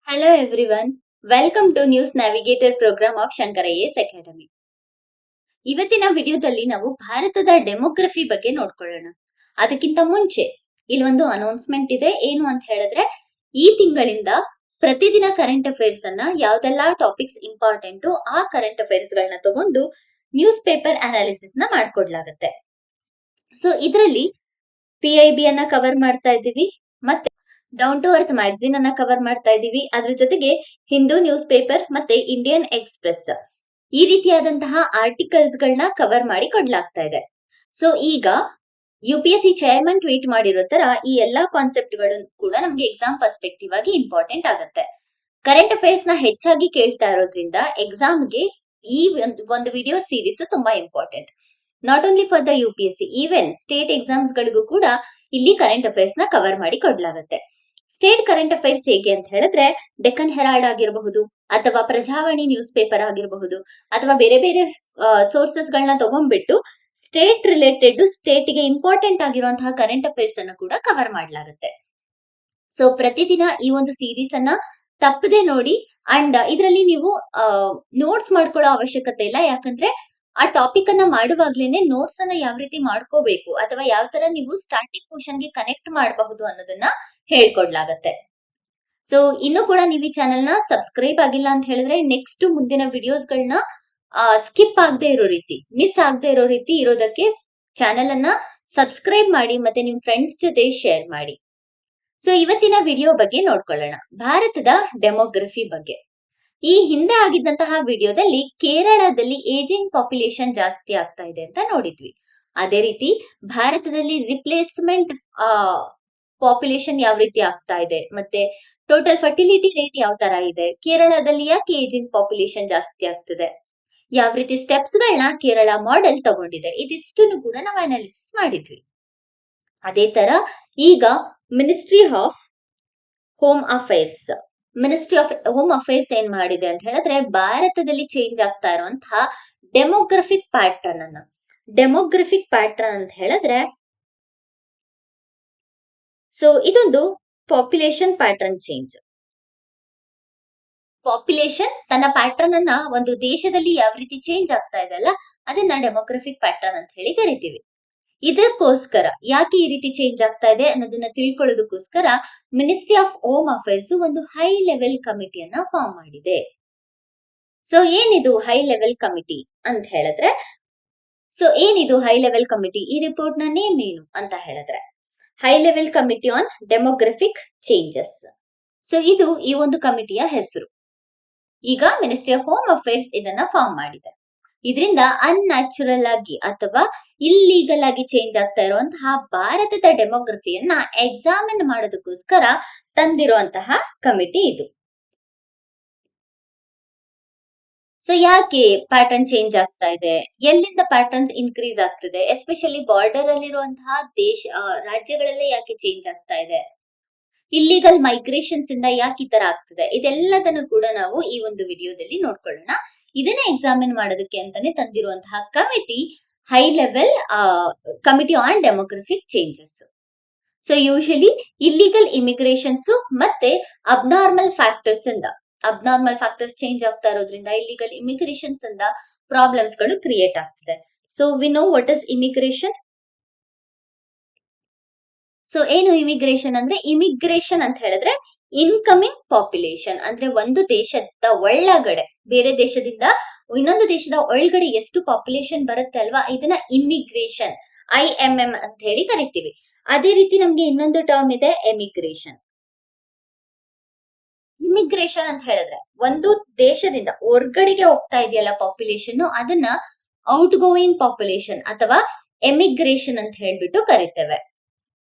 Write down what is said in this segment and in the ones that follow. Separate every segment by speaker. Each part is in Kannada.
Speaker 1: Hello everyone. Welcome to News Navigator program of Shankar IAS Academy. ಇವತ್ತಿನ ವಿಡಿಯೋದಲ್ಲಿ ನಾವು ಭಾರತದ ಡೆಮೋಗ್ರಫಿ ಬಗ್ಗೆ ನೋಡ್ಕೊಳ್ಳೋಣ. ಅದಕ್ಕಿಂತ ಮುಂಚೆ ಇಲ್ಲೊಂದು ಅನೌನ್ಸ್ಮೆಂಟ್ ಇದೆ. ಏನು ಅಂತ ಹೇಳಿದ್ರೆ ಈ ತಿಂಗಳಿಂದ ಪ್ರತಿದಿನ ಕರೆಂಟ್ ಅಫೇರ್ಸ್ ಅನ್ನ ಯಾವ್ದೆಲ್ಲಾ ಟಾಪಿಕ್ಸ್ ಇಂಪಾರ್ಟೆಂಟ್ ಆ ಕರೆಂಟ್ ಅಫೇರ್ಸ್ ಗಳನ್ನ ತಗೊಂಡು ನ್ಯೂಸ್ ಪೇಪರ್ ಅನಾಲಿಸಿಸ್ ನ ಮಾಡ್ಕೊಡ್ಲಾಗತ್ತೆ. ಸೊ ಇದರಲ್ಲಿ PIB ಅನ್ನ ಕವರ್ ಮಾಡ್ತಾ ಇದ್ದೀವಿ, ಮತ್ತೆ ಡೌನ್ ಟು ಅರ್ತ್ ಮ್ಯಾಗಝಿನ್ ಅನ್ನ ಕವರ್ ಮಾಡ್ತಾ ಇದೀವಿ. ಅದ್ರ ಜೊತೆಗೆ ಹಿಂದೂ ನ್ಯೂಸ್ ಪೇಪರ್ ಮತ್ತೆ ಇಂಡಿಯನ್ ಎಕ್ಸ್‌ಪ್ರೆಸ್ ಈ ರೀತಿಯಾದಂತಹ ಆರ್ಟಿಕಲ್ಸ್ ಗಳನ್ನ ಕವರ್ ಮಾಡಿ ಕೊಡ್ಲಾಗ್ತಾ ಇದೆ. ಸೊ ಈಗ UPSC ಚೇರ್ಮನ್ ಟ್ವೀಟ್ ಮಾಡಿರೋ ತರ ಈ ಎಲ್ಲಾ ಕಾನ್ಸೆಪ್ಟ್ ಗಳು ಕೂಡ ನಮ್ಗೆ ಎಕ್ಸಾಮ್ ಪರ್ಸ್ಪೆಕ್ಟಿವ್ ಆಗಿ ಇಂಪಾರ್ಟೆಂಟ್ ಆಗುತ್ತೆ. ಕರೆಂಟ್ ಅಫೇರ್ಸ್ ನ ಹೆಚ್ಚಾಗಿ ಕೇಳ್ತಾ ಇರೋದ್ರಿಂದ ಎಕ್ಸಾಮ್ಗೆ ಈ ಒಂದು ವಿಡಿಯೋ ಸೀರೀಸ್ ತುಂಬಾ important. Not only for the UPSC, even state exams ಗಳಿಗೂ ಕೂಡ ಇಲ್ಲಿ ಕರೆಂಟ್ ಅಫೇರ್ಸ್ ನ ಕವರ್ ಮಾಡಿ ಕೊಡ್ಲಾಗತ್ತೆ. ಸ್ಟೇಟ್ ಕರೆಂಟ್ ಅಫೇರ್ಸ್ ಹೇಗೆ ಅಂತ ಹೇಳಿದ್ರೆ ಡೆಕ್ಕನ್ ಹೆರಾಲ್ಡ್ ಆಗಿರಬಹುದು, ಅಥವಾ ಪ್ರಜಾವಾಣಿ ನ್ಯೂಸ್ ಪೇಪರ್ ಆಗಿರಬಹುದು, ಅಥವಾ ಬೇರೆ ಬೇರೆ ಸೋರ್ಸಸ್ ಗಳನ್ನ ತಗೊಂಡ್ಬಿಟ್ಟು ಸ್ಟೇಟ್ ರಿಲೇಟೆಡ್ ಸ್ಟೇಟ್ ಗೆ ಇಂಪಾರ್ಟೆಂಟ್ ಆಗಿರುವಂತಹ ಕರೆಂಟ್ ಅಫೇರ್ಸ್ ಅನ್ನ ಕೂಡ ಕವರ್ ಮಾಡಲಾಗುತ್ತೆ. ಸೊ ಪ್ರತಿದಿನ ಈ ಒಂದು ಸೀರೀಸ್ ಅನ್ನ ತಪ್ಪದೆ ನೋಡಿ. ಅಂಡ್ ಇದರಲ್ಲಿ ನೀವು ನೋಟ್ಸ್ ಮಾಡ್ಕೊಳ್ಳೋ ಅವಶ್ಯಕತೆ ಇಲ್ಲ, ಯಾಕಂದ್ರೆ ಆ ಟಾಪಿಕ್ ಅನ್ನ ಮಾಡುವಾಗ್ಲೇನೆ ನೋಟ್ಸ್ ಅನ್ನ ಯಾವ ರೀತಿ ಮಾಡ್ಕೋಬೇಕು ಅಥವಾ ಯಾವ ತರ ನೀವು ಸ್ಟಾರ್ಟಿಂಗ್ ಪೋರ್ಷನ್ ಗೆ ಕನೆಕ್ಟ್ ಮಾಡಬಹುದು ಅನ್ನೋದನ್ನ ಹೇಳ್ಕೊಡ್ಲಾಗತ್ತೆ. ಸೊ ಇನ್ನು ಕೂಡ ನೀವು ಈ ಚಾನೆಲ್ ನ ಸಬ್ಸ್ಕ್ರೈಬ್ ಆಗಿಲ್ಲ ಅಂತ ಹೇಳಿದ್ರೆ ನೆಕ್ಸ್ಟ್ ಮುಂದಿನ ವಿಡಿಯೋಸ್ ಗಳನ್ನ ಸ್ಕಿಪ್ ಆಗದೆ ಇರೋ ರೀತಿ, ಮಿಸ್ ಆಗದೆ ಇರೋ ರೀತಿ ಇರೋದಕ್ಕೆ ಚಾನೆಲ್ ಅನ್ನ ಸಬ್ಸ್ಕ್ರೈಬ್ ಮಾಡಿ ಮತ್ತೆ ನಿಮ್ ಫ್ರೆಂಡ್ಸ್ ಜೊತೆ ಶೇರ್ ಮಾಡಿ. ಸೊ ಇವತ್ತಿನ ವಿಡಿಯೋ ಬಗ್ಗೆ ನೋಡ್ಕೊಳ್ಳೋಣ, ಭಾರತದ ಡೆಮೋಗ್ರಫಿ ಬಗ್ಗೆ. ಈ ಹಿಂದೆ ಆಗಿದ್ದಂತಹ ವಿಡಿಯೋದಲ್ಲಿ ಕೇರಳದಲ್ಲಿ ಏಜಿಂಗ್ ಪಾಪ್ಯುಲೇಷನ್ ಜಾಸ್ತಿ ಆಗ್ತಾ ಇದೆ ಅಂತ ನೋಡಿದ್ವಿ. ಅದೇ ರೀತಿ ಭಾರತದಲ್ಲಿ ರಿಪ್ಲೇಸ್ಮೆಂಟ್ ಪಾಪ್ಯುಲೇಷನ್ ಯಾವ ರೀತಿ ಆಗ್ತಾ ಇದೆ, ಮತ್ತೆ ಟೋಟಲ್ ಫರ್ಟಿಲಿಟಿ ರೇಟ್ ಯಾವ ತರ ಇದೆ, ಕೇರಳದಲ್ಲಿ ಯಾಕೆ ಏಜಿಂಗ್ ಪಾಪ್ಯುಲೇಷನ್ ಜಾಸ್ತಿ ಆಗ್ತಿದೆ, ಯಾವ ರೀತಿ ಸ್ಟೆಪ್ಸ್ ಗಳನ್ನ ಕೇರಳ ಮಾಡೆಲ್ ತಗೊಂಡಿದೆ, ಇದಿಷ್ಟನ್ನು ಕೂಡ ನಾವು ಅನಾಲಿಸಿಸ್ ಮಾಡಿದ್ವಿ. ಅದೇ ತರ ಈಗ ಮಿನಿಸ್ಟ್ರಿ ಆಫ್ ಹೋಮ್ ಅಫೇರ್ಸ್ ಏನ್ ಮಾಡಿದೆ ಅಂತ ಹೇಳಿದ್ರೆ ಭಾರತದಲ್ಲಿ ಚೇಂಜ್ ಆಗ್ತಾ ಇರುವಂತಹ ಡೆಮೋಗ್ರಫಿಕ್ ಪ್ಯಾಟರ್ನ್ ಅಂತ ಹೇಳಿದ್ರೆ, ಸೊ ಇದೊಂದು ಪಾಪ್ಯುಲೇಷನ್ ಪ್ಯಾಟರ್ನ್ ಚೇಂಜ್. ಪಾಪ್ಯುಲೇಷನ್ ತನ್ನ ಪ್ಯಾಟರ್ನ್ ಅನ್ನ ಒಂದು ದೇಶದಲ್ಲಿ ಯಾವ ರೀತಿ ಚೇಂಜ್ ಆಗ್ತಾ ಇದೆ ಅಲ್ಲ, ಅದನ್ನ ಡೆಮೋಗ್ರಫಿಕ್ ಪ್ಯಾಟರ್ನ್ ಅಂತ ಹೇಳಿ ಕರಿತೀವಿ. ಇದಕ್ಕೋಸ್ಕರ ಯಾಕೆ ಈ ರೀತಿ ಚೇಂಜ್ ಆಗ್ತಾ ಇದೆ ಅನ್ನೋದನ್ನ ತಿಳ್ಕೊಳ್ಳೋದಕ್ಕೋಸ್ಕರ ಮಿನಿಸ್ಟ್ರಿ ಆಫ್ ಹೋಮ್ ಅಫೇರ್ಸ್ ಒಂದು ಹೈ ಲೆವೆಲ್ ಕಮಿಟಿಯನ್ನ ಫಾರ್ಮ್ ಮಾಡಿದೆ. ಸೊ ಏನಿದು ಹೈ ಲೆವೆಲ್ ಕಮಿಟಿ ಅಂತ ಹೇಳಿದ್ರೆ, ಈ ರಿಪೋರ್ಟ್ ನ ನೇಮ್ ಏನು ಅಂತ ಹೇಳಿದ್ರೆ high level committee on demographic changes. So ಇದು ಈ ಒಂದು ಕಮಿಟಿಯ ಹೆಸರು. ಈಗ ಮಿನಿಸ್ಟ್ರಿ ಆಫ್ ಹೋಮ್ ಅಫೇರ್ಸ್ ಇದನ್ನ ಫಾರ್ಮ್ ಮಾಡಿದೆ. ಇದರಿಂದ ಅನ್ಯಾಚುರಲ್ ಆಗಿ ಅಥವಾ ಇಲ್ಲೀಗಲ್ ಆಗಿ ಚೇಂಜ್ ಆಗ್ತಾ ಇರುವಂತಹ ಭಾರತದ ಡೆಮೋಗ್ರಫಿಯನ್ನ ಎಕ್ಸಾಮಿನ್ ಮಾಡೋದಕ್ಕೋಸ್ಕರ ತಂದಿರುವಂತಹ ಕಮಿಟಿ ಇದು. ಸೊ ಯಾಕೆ ಪ್ಯಾಟರ್ನ್ ಚೇಂಜ್ ಆಗ್ತಾ ಇದೆ, ಎಲ್ಲಿಂದ ಪ್ಯಾಟರ್ನ್ಸ್ ಇನ್ಕ್ರೀಸ್ ಆಗ್ತಿದೆ, ಎಸ್ಪೆಷಲಿ ಬಾರ್ಡರ್ ಅಲ್ಲಿರುವಂತಹ ರಾಜ್ಯಗಳಲ್ಲೇ ಯಾಕೆ ಚೇಂಜ್ ಆಗ್ತಾ ಇದೆ, ಇಲ್ಲಿಗಲ್ ಮೈಗ್ರೇಷನ್ಸ್ ಇಂದ ಯಾಕೆ ಈ ತರ ಆಗ್ತಿದೆ, ಇದೆಲ್ಲದನ್ನು ಕೂಡ ನಾವು ಈ ಒಂದು ವಿಡಿಯೋದಲ್ಲಿ ನೋಡ್ಕೊಳ್ಳೋಣ. ಇದನ್ನ ಎಕ್ಸಾಮಿನ್ ಮಾಡೋದಕ್ಕೆ ಅಂತಾನೆ ತಂದಿರುವಂತಹ committee high level committee on demographic changes. So usually illegal immigrations ಮತ್ತೆ ಅಬ್ನಾರ್ಮಲ್ ಫ್ಯಾಕ್ಟರ್ಸ್ ಚೇಂಜ್ ಆಗ್ತಾ ಇರೋದ್ರಿಂದ ಇಲ್ಲಿಗಲ್ ಇಮಿಗ್ರೇಷನ್ಸ್ ಇಂದ ಪ್ರಾಬ್ಲಮ್ಸ್ ಗಳು ಕ್ರಿಯೇಟ್ ಆಗ್ತಿದೆ. So we know what is immigration. So ಏನು ಇಮಿಗ್ರೇಷನ್ ಅಂದ್ರೆ, ಇಮಿಗ್ರೇಷನ್ ಅಂತ ಹೇಳಿದ್ರೆ ಇನ್ಕಮಿಂಗ್ ಪಾಪ್ಯುಲೇಷನ್ ಅಂದ್ರೆ ಒಂದು ದೇಶದ ಒಳಗಡೆ ಬೇರೆ ದೇಶದಿಂದ ಇನ್ನೊಂದು ದೇಶದ ಒಳಗಡೆ ಎಷ್ಟು ಪಾಪ್ಯುಲೇಷನ್ ಬರುತ್ತೆ ಅಲ್ವಾ, ಇದನ್ನ ಇಮಿಗ್ರೇಷನ್ IMM ಅಂತ ಹೇಳಿ ಕರಿತೀವಿ. ಅದೇ ರೀತಿ ನಮ್ಗೆ ಇನ್ನೊಂದು ಟರ್ಮ್ ಇದೆ ಎಮಿಗ್ರೇಷನ್. ಇಮಿಗ್ರೇಷನ್ ಅಂತ ಹೇಳಿದ್ರೆ ಒಂದು ದೇಶದಿಂದ ಹೊರಗಡೆಗೆ ಹೋಗ್ತಾ ಇದೆಯಲ್ಲ ಪಾಪ್ಯುಲೇಷನ್, ಅದನ್ನ ಔಟ್ ಗೋಯಿಂಗ್ ಪಾಪ್ಯುಲೇಷನ್ ಅಥವಾ ಎಮಿಗ್ರೇಷನ್ ಅಂತ ಹೇಳ್ಬಿಟ್ಟು ಕರಿತೇವೆ.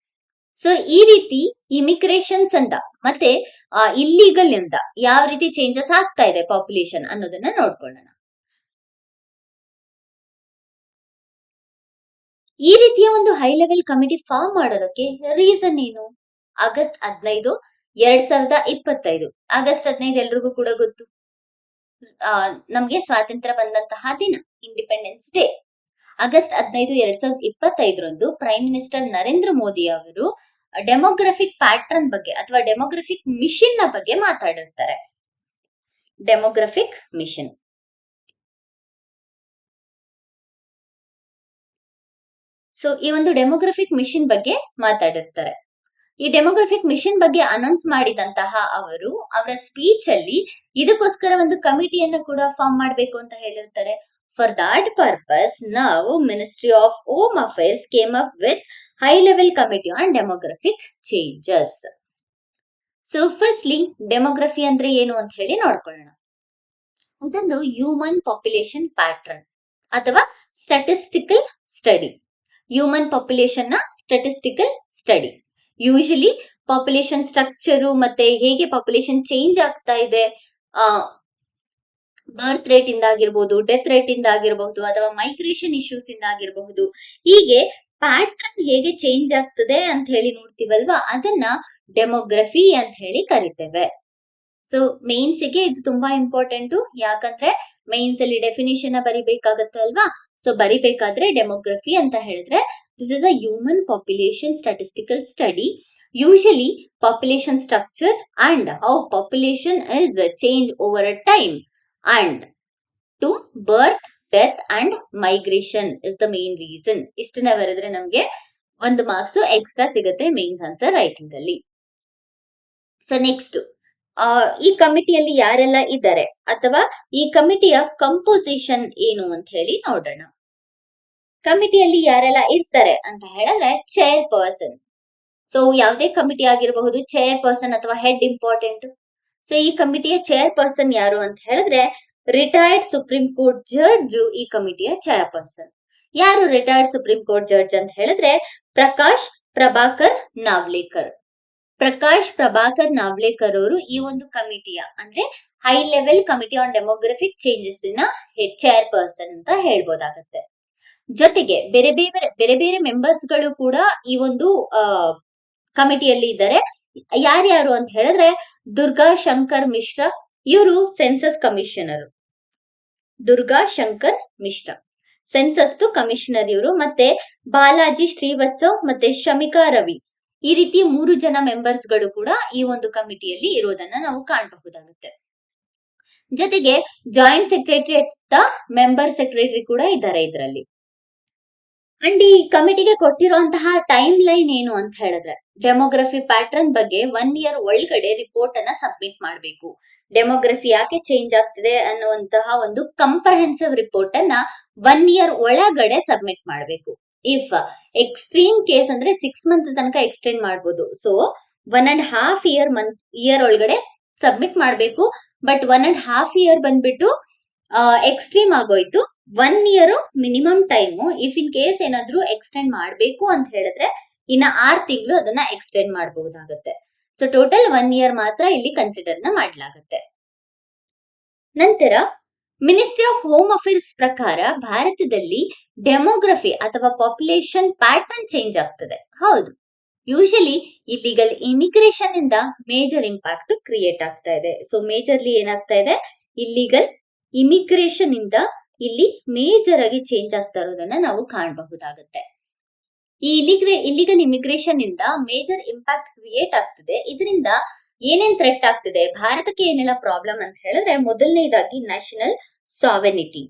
Speaker 1: ಸೊ ಈ ರೀತಿ ಇಮಿಗ್ರೇಷನ್ಸ್ ಅಂತ ಮತ್ತೆ ಇಲ್ಲಿಗಲ್ ಇಂದ ಯಾವ ರೀತಿ ಚೇಂಜಸ್ ಆಗ್ತಾ ಇದೆ ಪಾಪ್ಯುಲೇಷನ್ ಅನ್ನೋದನ್ನ ನೋಡ್ಕೊಳ್ಳೋಣ. ಈ ರೀತಿಯ ಒಂದು ಹೈ ಲೆವೆಲ್ ಕಮಿಟಿ ಫಾರ್ಮ್ ಮಾಡೋದಕ್ಕೆ ರೀಸನ್ ಏನು? ಆಗಸ್ಟ್ 15, 2025. ಆಗಸ್ಟ್ 15 ಎಲ್ರಿಗೂ ಕೂಡ ಗೊತ್ತು, ನಮ್ಗೆ ಸ್ವಾತಂತ್ರ್ಯ ಬಂದಂತಹ ದಿನ, independence day. August 15, 2025 prime minister Narendra Modi ಅವರು ಡೆಮೋಗ್ರಫಿಕ್ ಪ್ಯಾಟರ್ನ್ ಬಗ್ಗೆ ಅಥವಾ ಡೆಮೋಗ್ರಫಿಕ್ ಮಿಷನ್ ನ ಬಗ್ಗೆ ಮಾತಾಡಿರ್ತಾರೆ. Demographic mission. ಸೊ ಈ ಒಂದು ಡೆಮೋಗ್ರಫಿಕ್ ಮಿಷನ್ ಬಗ್ಗೆ ಮಾತಾಡಿರ್ತಾರೆ. ಈ ಡೆಮೋಗ್ರಫಿಕ್ ಮಿಷನ್ ಬಗ್ಗೆ ಅನೌನ್ಸ್ ಮಾಡಿದಂತಹ ಅವರು ಅವರ ಸ್ಪೀಚ್ ಅಲ್ಲಿ ಇದಕ್ಕೋಸ್ಕರ ಒಂದು ಕಮಿಟಿಯನ್ನು ಕೂಡ ಫಾರ್ಮ್ ಮಾಡಬೇಕು ಅಂತ ಹೇಳಿರ್ತಾರೆ. ಫಾರ್ ದಟ್ ಪರ್ಪಸ್ ನಾವು ministry of home affairs came up with high level committee on demographic changes. So firstly demography ಅಂದ್ರೆ ಏನು ಅಂತ ಹೇಳಿ ನೋಡ್ಕೊಳ್ಳೋಣ. ಇದೊಂದು ಹ್ಯೂಮನ್ ಪಾಪ್ಯುಲೇಷನ್ ಪ್ಯಾಟರ್ನ್ ಅಥವಾ ಸ್ಟಾಟಿಸ್ಟಿಕಲ್ ಸ್ಟಡಿ. ಹ್ಯೂಮನ್ ಪಾಪ್ಯುಲೇಷನ್ ನ statistical study. Usually population structure ಮತ್ತೆ ಹೇಗೆ ಪಾಪ್ಯುಲೇಷನ್ ಚೇಂಜ್ ಆಗ್ತಾ ಇದೆ, ಬರ್ತ್ ರೇಟ್ ಇಂದ ಆಗಿರ್ಬೋದು, ಡೆತ್ ರೇಟ್ ಇಂದ ಆಗಿರಬಹುದು, ಅಥವಾ ಮೈಗ್ರೇಷನ್ ಇಶ್ಯೂಸ್ ಇಂದ ಆಗಿರಬಹುದು, ಹೀಗೆ ಪ್ಯಾಟರ್ನ್ ಹೇಗೆ ಚೇಂಜ್ ಆಗ್ತದೆ ಅಂತ ಹೇಳಿ ನೋಡ್ತೀವಲ್ವಾ, ಅದನ್ನ ಡೆಮೋಗ್ರಫಿ ಅಂತ ಹೇಳಿ ಕರಿತೇವೆ. ಸೊ ಮೇನ್ಸ್ ಗೆ ಇದು ತುಂಬಾ ಇಂಪಾರ್ಟೆಂಟ್. ಯಾಕಂದ್ರೆ ಮೇನ್ಸ್ ಅಲ್ಲಿ ಡೆಫಿನೇಷನ್ ಬರಿಬೇಕಾಗತ್ತೆ ಅಲ್ವಾ. ಸೊ ಬರಿಬೇಕಾದ್ರೆ ಡೆಮೋಗ್ರಫಿ ಅಂತ ಹೇಳಿದ್ರೆ this is a human population statistical study. Usually population structure and how population is change over a time and to birth, death and migration is the main reason. ಇಷ್ಟನ್ನ ಬರೆದ್ರೆ ನಮ್ಗೆ 1 ಮಾರ್ಕ್ಸ್ ಎಕ್ಸ್ಟ್ರಾ ಸಿಗುತ್ತೆ ಮೇನ್ಸ್ ಆನ್ಸರ್ ರೈಟಿಂಗ್ ಅಲ್ಲಿ. ಸೊ ನೆಕ್ಸ್ಟ್ ಈ ಕಮಿಟಿಯಲ್ಲಿ ಯಾರೆಲ್ಲ ಇದ್ದಾರೆ ಅಥವಾ ಈ ಕಮಿಟಿಯ ಕಂಪೋಸಿಷನ್ ಏನು ಅಂತ ಹೇಳಿ ನೋಡೋಣ. ಕಮಿಟಿಯಲ್ಲಿ ಯಾರೆಲ್ಲ ಇರ್ತಾರೆ ಅಂತ ಹೇಳಿದ್ರೆ ಚೇರ್ ಪರ್ಸನ್. ಸೊ ಯಾವುದೇ ಕಮಿಟಿ ಆಗಿರಬಹುದು, ಚೇರ್ ಪರ್ಸನ್ ಅಥವಾ ಹೆಡ್ ಇಂಪಾರ್ಟೆಂಟ್. ಸೊ ಈ ಕಮಿಟಿಯ ಚೇರ್ ಪರ್ಸನ್ ಯಾರು ಅಂತ ಹೇಳಿದ್ರೆ ರಿಟೈರ್ಡ್ ಸುಪ್ರೀಂ ಕೋರ್ಟ್ ಜಡ್ಜ್ ಈ ಕಮಿಟಿಯ ಚೇರ್ ಪರ್ಸನ್. ಯಾರು ರಿಟೈರ್ಡ್ ಸುಪ್ರೀಂ ಕೋರ್ಟ್ ಜಡ್ಜ್ ಅಂತ ಹೇಳಿದ್ರೆ ಪ್ರಕಾಶ್ ಪ್ರಭಾಕರ್ ನಾವ್ಲೇಕರ್. ಪ್ರಕಾಶ್ ಪ್ರಭಾಕರ್ ನಾವ್ಲೇಕರ್ ಅವರು ಈ ಒಂದು ಕಮಿಟಿಯ ಅಂದ್ರೆ high level committee on demographic changes ನ ಚೇರ್ ಪರ್ಸನ್ ಅಂತ ಹೇಳ್ಬೋದಾಗತ್ತೆ. ಜೊತೆಗೆ ಬೇರೆ ಬೇರೆ ಮೆಂಬರ್ಸ್ ಗಳು ಕೂಡ ಈ ಒಂದು ಕಮಿಟಿಯಲ್ಲಿ ಇದ್ದಾರೆ. ಯಾರ್ಯಾರು ಅಂತ ಹೇಳಿದ್ರೆ ದುರ್ಗಾ ಶಂಕರ್ ಮಿಶ್ರಾ, ಇವರು census commissioner. Durga Shankar Mishra census commissioner ಇವರು. ಮತ್ತೆ ಬಾಲಾಜಿ ಶ್ರೀವತ್ಸವ್ ಮತ್ತೆ ಶಮಿಕಾ ರವಿ, ಈ ರೀತಿ 3 ಜನ ಮೆಂಬರ್ಸ್ ಗಳು ಕೂಡ ಈ ಒಂದು ಕಮಿಟಿಯಲ್ಲಿ ಇರೋದನ್ನ ನಾವು ಕಾಣಬಹುದಾಗುತ್ತೆ. ಜೊತೆಗೆ ಜಾಯಿಂಟ್ ಸೆಕ್ರೆಟರಿ ಮೆಂಬರ್ ಸೆಕ್ರೆಟರಿ ಕೂಡ ಇದ್ದಾರೆ ಇದರಲ್ಲಿ. ಅಂಡ್ ಈ ಕಮಿಟಿಗೆ ಕೊಟ್ಟಿರುವಂತಹ ಟೈಮ್ ಲೈನ್ ಏನು ಅಂತ ಹೇಳಿದ್ರೆ ಡೆಮೋಗ್ರಫಿ ಪ್ಯಾಟರ್ನ್ ಬಗ್ಗೆ 1 ಇಯರ್ ಒಳಗಡೆ ರಿಪೋರ್ಟ್ ಅನ್ನ ಸಬ್ಮಿಟ್ ಮಾಡಬೇಕು. ಡೆಮೋಗ್ರಫಿ ಯಾಕೆ ಚೇಂಜ್ ಆಗ್ತಿದೆ ಅನ್ನುವಂತಹ ಒಂದು ಕಂಪ್ರಹೆನ್ಸಿವ್ ರಿಪೋರ್ಟ್ ಅನ್ನ 1 ಇಯರ್ ಒಳಗಡೆ ಸಬ್ಮಿಟ್ ಮಾಡಬೇಕು. ಇಫ್ ಎಕ್ಸ್ಟ್ರೀಮ್ ಕೇಸ್ ಅಂದ್ರೆ 6 ಮಂತ್ ತನಕ ಎಕ್ಸ್ಟೆಂಡ್ ಮಾಡಬಹುದು. ಸೊ 1.5 ಇಯರ್ ಒಳಗಡೆ ಸಬ್ಮಿಟ್ ಮಾಡಬೇಕು. ಬಟ್ 1.5 ಇಯರ್ ಬಂದ್ಬಿಟ್ಟು ಎಕ್ಸ್ಟ್ರೀಮ್ ಆಗೋಯ್ತು. 1 year minimum time. If in case ಏನಾದ್ರೂ ಎಕ್ಸ್ಟೆಂಡ್ ಮಾಡಬೇಕು ಅಂತ ಹೇಳಿದ್ರೆ ಇನ್ನ 6 ತಿಂಗಳು ಅದನ್ನ ಎಕ್ಸ್ಟೆಂಡ್ ಮಾಡಬಹುದಾಗುತ್ತೆ. ಸೊ ಟೋಟಲ್ 1 ಇಯರ್ ಮಾತ್ರ ಇಲ್ಲಿ ಕನ್ಸಿಡರ್ ನ ಮಾಡಲಾಗುತ್ತೆ. ನಂತರ ಮಿನಿಸ್ಟ್ರಿ ಆಫ್ ಹೋಮ್ ಅಫೇರ್ಸ್ ಪ್ರಕಾರ ಭಾರತದಲ್ಲಿ ಡೆಮೋಗ್ರಫಿ ಅಥವಾ ಪಾಪ್ಯುಲೇಷನ್ ಪ್ಯಾಟರ್ನ್ ಚೇಂಜ್ ಆಗ್ತದೆ. ಹೌದು, ಯೂಶಲಿ ಇಲ್ಲಿಗಲ್ ಇಮಿಗ್ರೇಷನ್ ಇಂದ ಮೇಜರ್ ಇಂಪ್ಯಾಕ್ಟ್ ಕ್ರಿಯೇಟ್ ಆಗ್ತಾ ಇದೆ. ಸೊ ಮೇಜರ್ಲಿ ಏನಾಗ್ತಾ ಇದೆ, ಇಲ್ಲಿಗಲ್ ಇಮಿಗ್ರೇಷನ್ ಇಂದ ಇಲ್ಲಿ ಮೇಜರ್ ಆಗಿ ಚೇಂಜ್ ಆಗ್ತಾ ಇರೋದನ್ನ ನಾವು ಕಾಣಬಹುದಾಗುತ್ತೆ. ಈ ಇಲ್ಲಿಗಲ್ ಇಮಿಗ್ರೇಷನ್ ಇಂದ ಮೇಜರ್ ಇಂಪ್ಯಾಕ್ಟ್ ಕ್ರಿಯೇಟ್ ಆಗ್ತದೆ. ಇದರಿಂದ ಏನೇನ್ ಥ್ರೆಟ್ ಆಗ್ತಿದೆ, ಭಾರತಕ್ಕೆ ಏನೆಲ್ಲ ಪ್ರಾಬ್ಲಮ್ ಅಂತ ಹೇಳಿದ್ರೆ ಮೊದಲನೇದಾಗಿ ನ್ಯಾಷನಲ್ ಸಾವೆನಿಟಿ.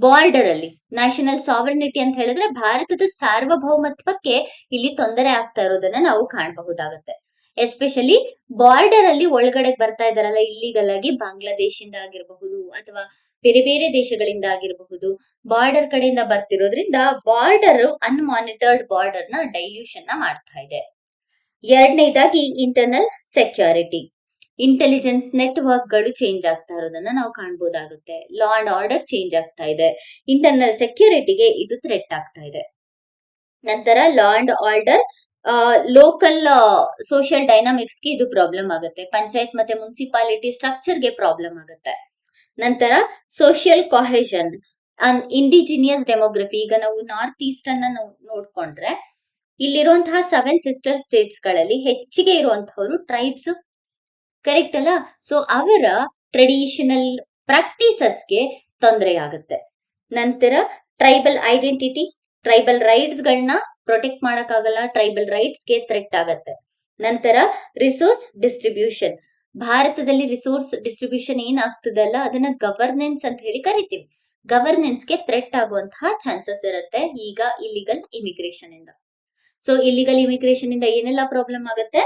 Speaker 1: ಬಾರ್ಡರ್ ಅಲ್ಲಿ ನ್ಯಾಷನಲ್ ಸಾವರ್ನಿಟಿ ಅಂತ ಹೇಳಿದ್ರೆ ಭಾರತದ ಸಾರ್ವಭೌಮತ್ವಕ್ಕೆ ಇಲ್ಲಿ ತೊಂದರೆ ಆಗ್ತಾ ಇರೋದನ್ನ ನಾವು ಕಾಣಬಹುದಾಗುತ್ತೆ. ಎಸ್ಪೆಷಲಿ ಬಾರ್ಡರ್ ಅಲ್ಲಿ ಒಳಗಡೆ ಬರ್ತಾ ಇದಾರಲ್ಲ ಇಲ್ಲಿಗಲ್ ಆಗಿ ಬಾಂಗ್ಲಾದೇಶಿಂದ ಆಗಿರಬಹುದು ಅಥವಾ ಬೇರೆ ದೇಶಗಳಿಂದ ಆಗಿರಬಹುದು, ಬಾರ್ಡರ್ ಕಡೆಯಿಂದ ಬರ್ತಿರೋದ್ರಿಂದ ಬಾರ್ಡರ್ ಅನ್ಮಾನಿಟರ್ಡ್ ಬಾರ್ಡರ್ ನ ಡೈಲ್ಯೂಷನ್ ನ ಮಾಡ್ತಾ ಇದೆ. ಎರಡನೇದಾಗಿ ಇಂಟರ್ನಲ್ ಸೆಕ್ಯೂರಿಟಿ, ಇಂಟೆಲಿಜೆನ್ಸ್ ನೆಟ್ವರ್ಕ್ ಗಳು ಚೇಂಜ್ ಆಗ್ತಾ ಇರೋದನ್ನ ನಾವು ಕಾಣಬಹುದಾಗುತ್ತೆ. ಲಾ ಅಂಡ್ ಆರ್ಡರ್ ಚೇಂಜ್ ಆಗ್ತಾ ಇದೆ. ಇಂಟರ್ನಲ್ ಸೆಕ್ಯೂರಿಟಿಗೆ ಇದು ಥ್ರೆಟ್ ಆಗ್ತಾ ಇದೆ. ನಂತರ law and order local social dynamics ಗೆ ಇದು ಪ್ರಾಬ್ಲಮ್ ಆಗುತ್ತೆ. ಪಂಚಾಯತ್ ಮತ್ತೆ ಮುನ್ಸಿಪಾಲಿಟಿ ಸ್ಟ್ರಕ್ಚರ್ ಗೆ ಪ್ರಾಬ್ಲಮ್ ಆಗುತ್ತೆ. ನಂತರ social cohesion and indigenous demography. ಈಗ ನಾವು ನಾರ್ತ್ ಈಸ್ಟ್ ಅನ್ನ ನೋಡ್ಕೊಂಡ್ರೆ ಇಲ್ಲಿರುವಂತಹ 7 ಸಿಸ್ಟರ್ ಸ್ಟೇಟ್ಸ್ ಗಳಲ್ಲಿ ಹೆಚ್ಚಿಗೆ ಇರುವಂತಹವರು ಟ್ರೈಬ್ಸ್, ಕರೆಕ್ಟ್ ಅಲ್ಲ. ಸೊ ಅವರ ಟ್ರೆಡಿಷನಲ್ ಪ್ರಾಕ್ಟೀಸಸ್ಗೆ ತೊಂದರೆ ಆಗುತ್ತೆ. ನಂತರ ಟ್ರೈಬಲ್ ಐಡೆಂಟಿಟಿ, ಟ್ರೈಬಲ್ ರೈಟ್ಸ್ ಗಳನ್ನ ಪ್ರೊಟೆಕ್ಟ್ ಮಾಡಕ್ಕಾಗಲ್ಲ, ಟ್ರೈಬಲ್ ರೈಟ್ಸ್ ಗೆ ಥ್ರೆಟ್ ಆಗತ್ತೆ. ನಂತರ ರಿಸೋರ್ಸ್ ಡಿಸ್ಟ್ರಿಬ್ಯೂಷನ್, ಭಾರತದಲ್ಲಿ ರಿಸೋರ್ಸ್ ಡಿಸ್ಟ್ರಿಬ್ಯೂಷನ್ ಏನಾಗ್ತದಲ್ಲ ಅದನ್ನ ಗವರ್ನೆನ್ಸ್ ಅಂತ ಹೇಳಿ ಕರಿತೀವಿ. ಗವರ್ನೆನ್ಸ್ ಗೆ ಥ್ರೆಟ್ ಆಗುವಂತಹ ಚಾನ್ಸಸ್ ಇರುತ್ತೆ ಈಗ ಇಲ್ಲಿಗಲ್ ಇಮಿಗ್ರೇಷನ್ ಇಂದ. ಸೊ ಇಲ್ಲಿಗಲ್ ಇಮಿಗ್ರೇಷನ್ ಇಂದ ಏನೆಲ್ಲ ಪ್ರಾಬ್ಲಮ್ ಆಗುತ್ತೆ?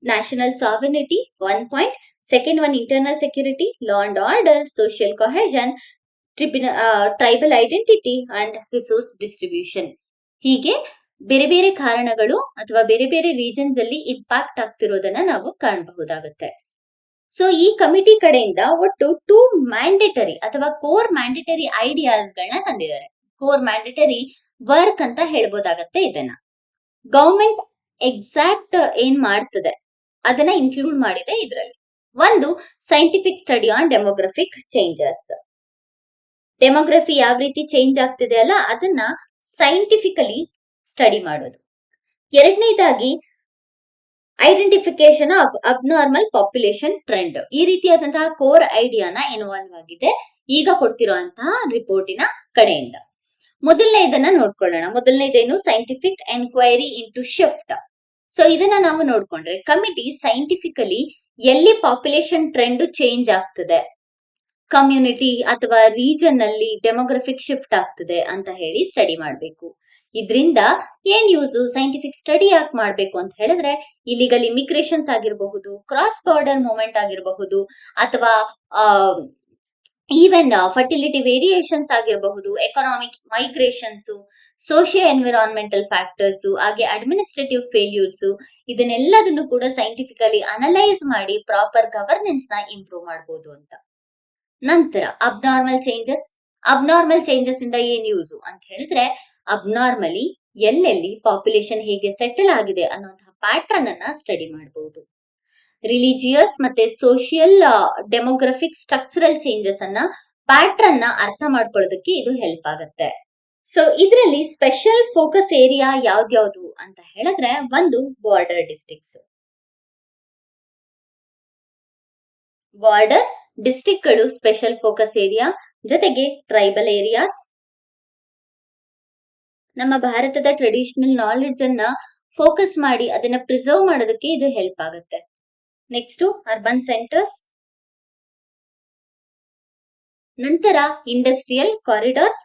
Speaker 1: National sovereignty 1 point, second one internal security, law and order, social cohesion, tribal identity and resource distribution. ಹೀಗೆ ಬೇರೆ ಬೇರೆ ಕಾರಣಗಳು ಅಥವಾ ಬೇರೆ ಬೇರೆ ರೀಜನ್ಸ್ ಅಲ್ಲಿ ಇಂಪ್ಯಾಕ್ಟ್ ಆಗ್ತಿರೋದನ್ನ ನಾವು ಕಾಣಬಹುದಾಗುತ್ತೆ. ಸೊ ಈ ಕಮಿಟಿ ಕಡೆಯಿಂದ ಒಟ್ಟು 2 ಮ್ಯಾಂಡೇಟರಿ ಅಥವಾ ಕೋರ್ ಮ್ಯಾಂಡೇಟರಿ ಐಡಿಯಾಸ್ ಗಳನ್ನ ತಂದಿದ್ದಾರೆ. ಕೋರ್ ಮ್ಯಾಂಡೇಟರಿ ವರ್ಕ್ ಅಂತ ಹೇಳ್ಬೋದಾಗತ್ತೆ ಇದನ್ನ. ಗವರ್ಮೆಂಟ್ ಎಕ್ಸಾಕ್ಟ್ ಏನ್ ಮಾಡ್ತದೆ ಅದನ್ನ ಇನ್ಕ್ಲೂಡ್ ಮಾಡಿದೆ ಇದರಲ್ಲಿ. ಒಂದು, scientific study on demographic changes. Demography ಯಾವ ರೀತಿ ಚೇಂಜ್ ಆಗ್ತಿದೆ ಅಲ್ಲ ಅದನ್ನ ಸೈಂಟಿಫಿಕಲಿ ಸ್ಟಡಿ ಮಾಡೋದು. ಎರಡನೇದಾಗಿ, identification of abnormal population trend. ಈ ರೀತಿಯಾದಂತಹ ಕೋರ್ ಐಡಿಯಾನ ಇನ್ವಾಲ್ವ್ ಆಗಿದೆ ಈಗ ಕೊಡ್ತಿರುವಂತಹ ರಿಪೋರ್ಟಿನ ಕಡೆಯಿಂದ. ಮೊದಲನೇದನ್ನ ನೋಡ್ಕೊಳ್ಳೋಣ. ಮೊದಲನೇದೇನು? Scientific enquiry into shift. So ಇದನ್ನ ನಾವು ನೋಡ್ಕೊಂಡ್ರೆ ಕಮಿಟಿ ಸೈಂಟಿಫಿಕಲಿ ಎಲ್ಲಿ ಪಾಪ್ಯುಲೇಷನ್ ಟ್ರೆಂಡ್ ಚೇಂಜ್ ಆಗ್ತದೆ, ಕಮ್ಯುನಿಟಿ ಅಥವಾ ರೀಜನ್ ಅಲ್ಲಿ ಡೆಮೋಗ್ರಫಿಕ್ ಶಿಫ್ಟ್ ಆಗ್ತದೆ ಅಂತ ಹೇಳಿ ಸ್ಟಡಿ ಮಾಡಬೇಕು. ಇದರಿಂದ ಏನ್ ಯೂಸು? ಸೈಂಟಿಫಿಕ್ ಸ್ಟಡಿ ಯಾಕೆ ಮಾಡ್ಬೇಕು ಅಂತ ಹೇಳಿದ್ರೆ ಇಲ್ಲಿಗಲ್ ಇಮಿಗ್ರೇಷನ್ಸ್ ಆಗಿರಬಹುದು, ಕ್ರಾಸ್ ಬಾರ್ಡರ್ ಮೂವ್ಮೆಂಟ್ ಆಗಿರಬಹುದು, ಅಥವಾ ಈವನ್ ಫರ್ಟಿಲಿಟಿ ವೇರಿಯೇಷನ್ಸ್ ಆಗಿರಬಹುದು, economic migrations, socio environmental factors, ಹಾಗೆ ಅಡ್ಮಿನಿಸ್ಟ್ರೇಟಿವ್ ಫೇಲ್ಯೂರ್ಸ್, ಇದನ್ನೆಲ್ಲದನ್ನು ಕೂಡ ಸೈಂಟಿಫಿಕಲಿ ಅನಲೈಸ್ ಮಾಡಿ ಪ್ರಾಪರ್ ಗವರ್ನೆನ್ಸ್ ನ ಇಂಪ್ರೂವ್ ಮಾಡಬಹುದು ಅಂತ. ನಂತರ ಅಬ್ನಾರ್ಮಲ್ ಚೇಂಜಸ್ ಇಂದ ಏನ್ ಯೂಸು ಅಂತ ಹೇಳಿದ್ರೆ ಅಬ್ನಾರ್ಮಲಿ ಎಲ್ಲೆಲ್ಲಿ ಪಾಪ್ಯುಲೇಷನ್ ಹೇಗೆ ಸೆಟಲ್ ಆಗಿದೆ ಅನ್ನೋಂತಹ ಪ್ಯಾಟ್ರನ್ ಅನ್ನ ಸ್ಟಡಿ ಮಾಡಬಹುದು. ರಿಲಿಜಿಯಸ್ ಮತ್ತೆ ಸೋಷಿಯಲ್ ಡೆಮೋಗ್ರಫಿಕ್ ಸ್ಟ್ರಕ್ಚರಲ್ ಚೇಂಜಸ್ ಅನ್ನ ಪ್ಯಾಟ್ರನ್ ನ ಅರ್ಥ ಮಾಡ್ಕೊಳ್ಳೋದಕ್ಕೆ ಇದು ಹೆಲ್ಪ್ ಆಗುತ್ತೆ. ಸೊ ಇದರಲ್ಲಿ ಸ್ಪೆಷಲ್ ಫೋಕಸ್ ಏರಿಯಾ ಯಾವ್ದ್ಯಾವ್ದು ಅಂತ ಹೇಳಿದ್ರೆ ಒಂದು, ಬಾರ್ಡರ್ ಡಿಸ್ಟ್ರಿಕ್ಟ್ಸ್. ಬಾರ್ಡರ್ ಡಿಸ್ಟ್ರಿಕ್ಟ್ ಗಳು ಸ್ಪೆಷಲ್ ಫೋಕಸ್ ಏರಿಯಾ, ಜೊತೆಗೆ ಟ್ರೈಬಲ್ ಏರಿಯಾಸ್. ನಮ್ಮ ಭಾರತದ ಟ್ರೆಡಿಷನಲ್ ನಾಲೆಡ್ಜ್ ಅನ್ನ ಫೋಕಸ್ ಮಾಡಿ ಅದನ್ನ ಪ್ರಿಸರ್ವ್ ಮಾಡೋದಕ್ಕೆ ಇದು ಹೆಲ್ಪ್ ಆಗುತ್ತೆ. Next, urban centres. ನಂತರ ಇಂಡಸ್ಟ್ರಿಯಲ್ ಕಾರಿಡಾರ್ಸ್.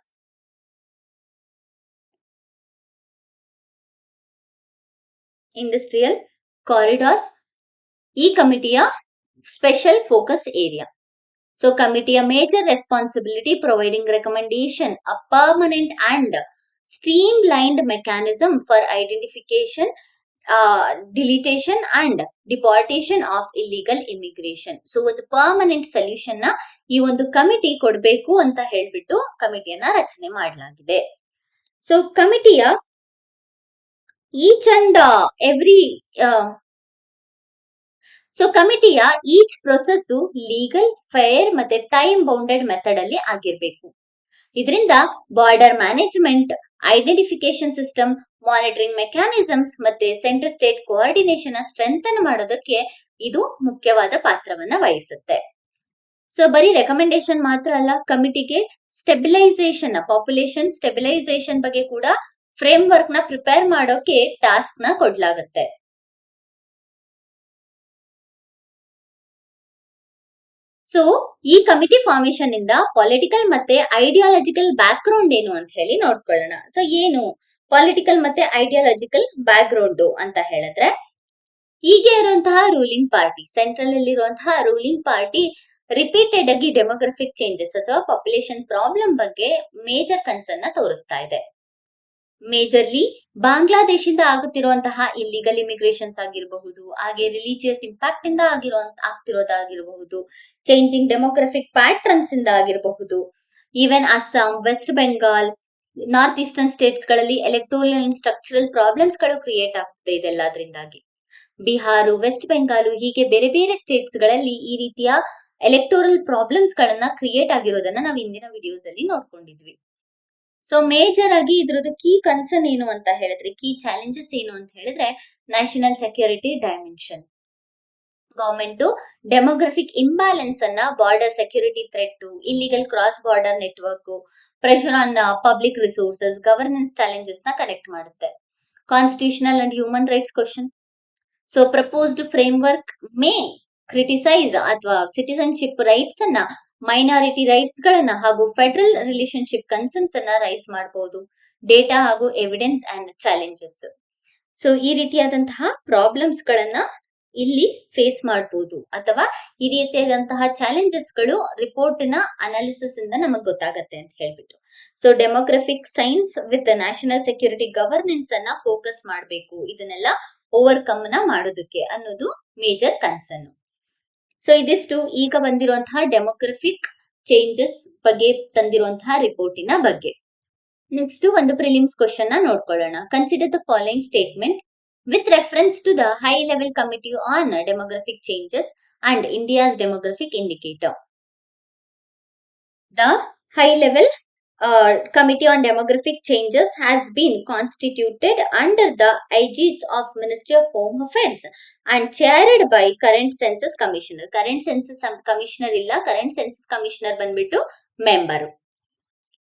Speaker 1: ಈ ಕಮಿಟಿಯ ಸ್ಪೆಷಲ್ ಫೋಕಸ್ ಏರಿಯಾ. ಸೊ ಕಮಿಟಿಯ major responsibility providing recommendation a permanent and streamlined mechanism for identification, detention and deportation of illegal immigration. So ಒಂದು ಪರ್ಮನೆಂಟ್ ಸೊಲ್ಯೂಷನ್ ನ ಈ ಒಂದು ಕಮಿಟಿ ಕೊಡಬೇಕು ಅಂತ ಹೇಳ್ಬಿಟ್ಟು ಕಮಿಟಿಯನ್ನ ರಚನೆ ಮಾಡಲಾಗಿದೆ. ಸೊ ಕಮಿಟಿಯ ಈಚ್ ಪ್ರೊಸೆಸ್ ಲೀಗಲ್, ಫೇರ್ ಮತ್ತೆ ಟೈಮ್ ಬೌಂಡೆಡ್ ಮೆಥಡ್ ಅಲ್ಲಿ ಆಗಿರ್ಬೇಕು. ಇದರಿಂದ border management, identification system, monitoring mechanisms ಮತ್ತೆ ಸೆಂಟರ್ ಸ್ಟೇಟ್ ಕೋಆರ್ಡಿನೇಷನ್ ಸ್ಟ್ರೆಂಥನ್ ಮಾಡೋದಕ್ಕೆ ಇದು ಮುಖ್ಯವಾದ ಪಾತ್ರವನ್ನ ವಹಿಸುತ್ತೆ. ಸೊ ಬರೀ ರೆಕಮೆಂಡೇಶನ್ ಮಾತ್ರ ಅಲ್ಲ, ಕಮಿಟಿಗೆ ಸ್ಟೆಬಿಲೈಸೇಷನ್, ಪಾಪ್ಯುಲೇಷನ್ ಸ್ಟೆಬಿಲೈಸೇಷನ್ ಬಗ್ಗೆ ಕೂಡ ಫ್ರೇಮ್ ವರ್ಕ್ ನ ಪ್ರಿಪೇರ್ ಮಾಡೋಕೆ ಟಾಸ್ಕ್ ನ ಕೊಡ್ಲಾಗುತ್ತೆ. ಸೊ ಈ ಕಮಿಟಿ ಫಾರ್ಮೇಶನ್ ಇಂದ ಪೊಲಿಟಿಕಲ್ ಮತ್ತೆ ಐಡಿಯಾಲಜಿಕಲ್ ಬ್ಯಾಕ್ ಗ್ರೌಂಡ್ ಏನು ಅಂತ ಹೇಳಿ ನೋಡ್ಕೊಳ್ಳೋಣ. ಸೊ ಏನು ಪೊಲಿಟಿಕಲ್ ಮತ್ತೆ ಐಡಿಯಾಲಜಿಕಲ್ ಬ್ಯಾಕ್ ಗ್ರೌಂಡ್ ಅಂತ ಹೇಳಿದ್ರೆ, ಈಗ ಇರುವಂತಹ ರೂಲಿಂಗ್ ಪಾರ್ಟಿ, ಸೆಂಟ್ರಲ್ ಅಲ್ಲಿ ಇರುವಂತಹ ರೂಲಿಂಗ್ ಪಾರ್ಟಿ ರಿಪೀಟೆಡ್ ಆಗಿ ಡೆಮೋಗ್ರಫಿಕ್ ಚೇಂಜಸ್ ಅಥವಾ ಪಾಪ್ಯುಲೇಷನ್ ಪ್ರಾಬ್ಲಮ್ ಬಗ್ಗೆ ಮೇಜರ್ ಕನ್ಸರ್ನ್ ನ ತೋರಿಸ್ತಾ ಇದೆ. ಮೇಜರ್ಲಿ ಬಾಂಗ್ಲಾದೇಶಿಂದ ಆಗುತ್ತಿರುವಂತಹ ಇಲ್ಲಿಗಲ್ ಇಮಿಗ್ರೇಷನ್ಸ್ ಆಗಿರಬಹುದು, ಹಾಗೆ ರಿಲಿಜಿಯಸ್ ಇಂಪ್ಯಾಕ್ಟ್ ಇಂದ ಆಗ್ತಿರೋದಾಗಿರಬಹುದು, ಚೇಂಜಿಂಗ್ ಡೆಮೋಗ್ರಫಿಕ್ ಪ್ಯಾಟ್ರನ್ಸ್ ಇಂದ ಆಗಿರಬಹುದು, even Assam, West Bengal, north eastern states ಗಳಲ್ಲಿ ಎಲೆಕ್ಟೋರಲ್ ಅಂಡ್ ಸ್ಟ್ರಕ್ಚರಲ್ ಪ್ರಾಬ್ಲಮ್ಸ್ ಗಳು ಕ್ರಿಯೇಟ್ ಆಗ್ತದೆ ಇದೆಲ್ಲದ್ರಿಂದಾಗಿ. ಬಿಹಾರ, ವೆಸ್ಟ್ ಬೆಂಗಾಲ್ ಹೀಗೆ ಬೇರೆ ಬೇರೆ ಸ್ಟೇಟ್ಸ್ ಗಳಲ್ಲಿ ಈ ರೀತಿಯ ಎಲೆಕ್ಟೋರಲ್ ಪ್ರಾಬ್ಲಮ್ಸ್ ಗಳನ್ನ ಕ್ರಿಯೇಟ್ ಆಗಿರೋದನ್ನ ನಾವು ಇಂದಿನ ವಿಡಿಯೋಸ್ ಅಲ್ಲಿ ನೋಡ್ಕೊಂಡಿದ್ವಿ. ಸೊ ಮೇಜರ್ ಆಗಿ ಇದ್ರದ್ದು ಕೀ ಕನ್ಸರ್ನ್ ಏನು ಅಂತ ಹೇಳಿದ್ರೆ, ಕೀ ಚಾಲೆಂಜಸ್ ಏನು ಅಂತ ಹೇಳಿದ್ರೆ, national security dimension. Government demographic imbalance ಅನ್ನ border security threat, illegal cross border network, pressure on public resources, governance challenges ನ ಕನೆಕ್ಟ್ ಮಾಡುತ್ತೆ. Constitutional and human rights question. So proposed framework may criticise ಅಥವಾ ಸಿಟಿಸನ್ಶಿಪ್ ರೈಟ್ಸ್ ಅನ್ನ, ಮೈನಾರಿಟಿ ರೈಟ್ಸ್ ಗಳನ್ನ ಹಾಗೂ ಫೆಡರಲ್ ರಿಲೇಶನ್ಶಿಪ್ ಕನ್ಸರ್ನ್ಸ್ ಅನ್ನ ರೈಸ್ ಮಾಡಬಹುದು. ಡೇಟಾ ಹಾಗೂ ಎವಿಡೆನ್ಸ್ ಅಂಡ್ ಚಾಲೆಂಜಸ್. ಸೊ ಈ ರೀತಿಯಾದಂತಹ ಪ್ರಾಬ್ಲಮ್ಸ್ ಗಳನ್ನ ಇಲ್ಲಿ ಫೇಸ್ ಮಾಡಬಹುದು, ಅಥವಾ ಈ ರೀತಿಯಾದಂತಹ ಚಾಲೆಂಜಸ್ ಗಳು ರಿಪೋರ್ಟ್ ನ ಅನಾಲಿಸಿಸ್ ಇಂದ ನಮಗ್ ಗೊತ್ತಾಗತ್ತೆ ಅಂತ ಹೇಳ್ಬಿಟ್ಟು. So demographic science with national security governance ಅನ್ನ ಫೋಕಸ್ ಮಾಡಬೇಕು, ಇದನ್ನೆಲ್ಲ ಓವರ್ಕಮ್ ನ ಮಾಡೋದಕ್ಕೆ ಅನ್ನೋದು ಮೇಜರ್ ಕನ್ಸರ್ನ್. ಸೊ ಇದಿಷ್ಟು ಈಗ ಬಂದಿರುವಂತಹ ಡೆಮೋಗ್ರಫಿಕ್ ಚೇಂಜಸ್ ಬಗ್ಗೆ ತಂದಿರುವಂತಹ ರಿಪೋರ್ಟಿನ ಬಗ್ಗೆ. ನೆಕ್ಸ್ಟ್ ಒಂದು ಪ್ರಿಲಿಮ್ಸ್ ಕ್ವಶನ್ ನ ನೋಡ್ಕೊಳ್ಳೋಣ. Consider the following statement with reference to the high level committee on demographic changes and India's demographic indicator. The high level committee on demographic changes has been constituted under the aegis of Ministry of Home Affairs and chaired by current census commissioner. Current census commissioner illa, current census commissioner banbittu member.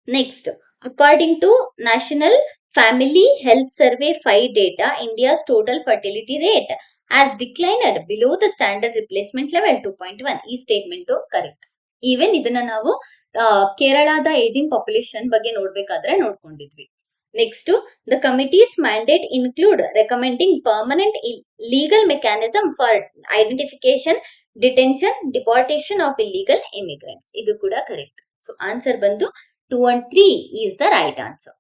Speaker 1: Next, according to National Family Health Survey 5 data, India's total fertility rate has declined below the standard replacement level 2.1. ಈ ಸ್ಟೇಟ್ಮೆಂಟ್ ಕರೆಕ್ಟ್. ಈವನ್ ಇದನ್ನ ನಾವು ಕೇರಳದ ಏಜಿಂಗ್ ಪಾಪ್ಯುಲೇಷನ್ ಬಗ್ಗೆ ನೋಡ್ಬೇಕಾದ್ರೆ ನೋಡ್ಕೊಂಡಿದ್ವಿ. Next, the committee's mandate include recommending permanent legal mechanism for identification, detention, deportation of illegal immigrants. ಇದು ಕೂಡ ಕರೆಕ್ಟ್. ಸೊ ಆನ್ಸರ್ ಬಂದು 2 and 3 is the right answer.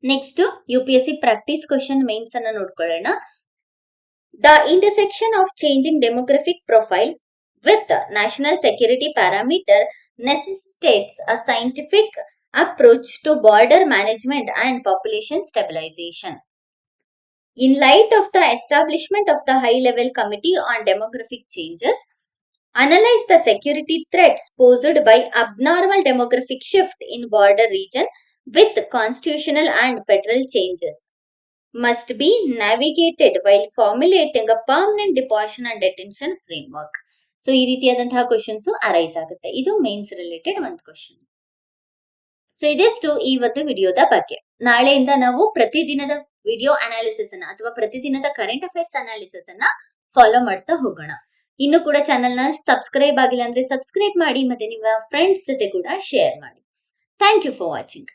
Speaker 1: Next, UPSC practice question mains ಅನ್ನ ನೋಡ್ಕೊಳ್ಳೋಣ. The intersection of changing demographic profile with national security parameter necessitates a scientific approach to border management and population stabilization. In light of the establishment of the high-level committee on demographic changes, analyze the security threats posed by abnormal demographic shift in border region with constitutional and federal changes. Must be navigated while formulating a permanent deportation and detention framework. So ಈ ರೀತಿಯಾದಂತಹ ಕ್ವಶನ್ಸ್ ಅರೈಸ್ ಆಗುತ್ತೆ. ಇದು ಮೇನ್ಸ್ ರಿಲೇಟೆಡ್ ಒಂದು ಕ್ವಶನ್. ಸೊ ಇದೆಷ್ಟು ಇವತ್ತು ವಿಡಿಯೋದ ಬಗ್ಗೆ. ನಾಳೆಯಿಂದ ನಾವು ಪ್ರತಿದಿನದ ವಿಡಿಯೋ ಅನಾಲಿಸಿಸ್ ಅನ್ನ ಅಥವಾ ಪ್ರತಿದಿನದ ಕರೆಂಟ್ ಅಫೇರ್ಸ್ ಅನಾಲಿಸಿಸ್ ಅನ್ನ ಫಾಲೋ ಮಾಡ್ತಾ ಹೋಗೋಣ. ಇನ್ನು ಕೂಡ ಚಾನೆಲ್ ನ ಸಬ್ಸ್ಕ್ರೈಬ್ ಆಗಿಲ್ಲ ಅಂದ್ರೆ ಸಬ್ಸ್ಕ್ರೈಬ್ ಮಾಡಿ, ಮತ್ತೆ ನಿಮ್ಮ ಫ್ರೆಂಡ್ಸ್ ಜೊತೆ ಕೂಡ ಶೇರ್ ಮಾಡಿ. Thank you for watching.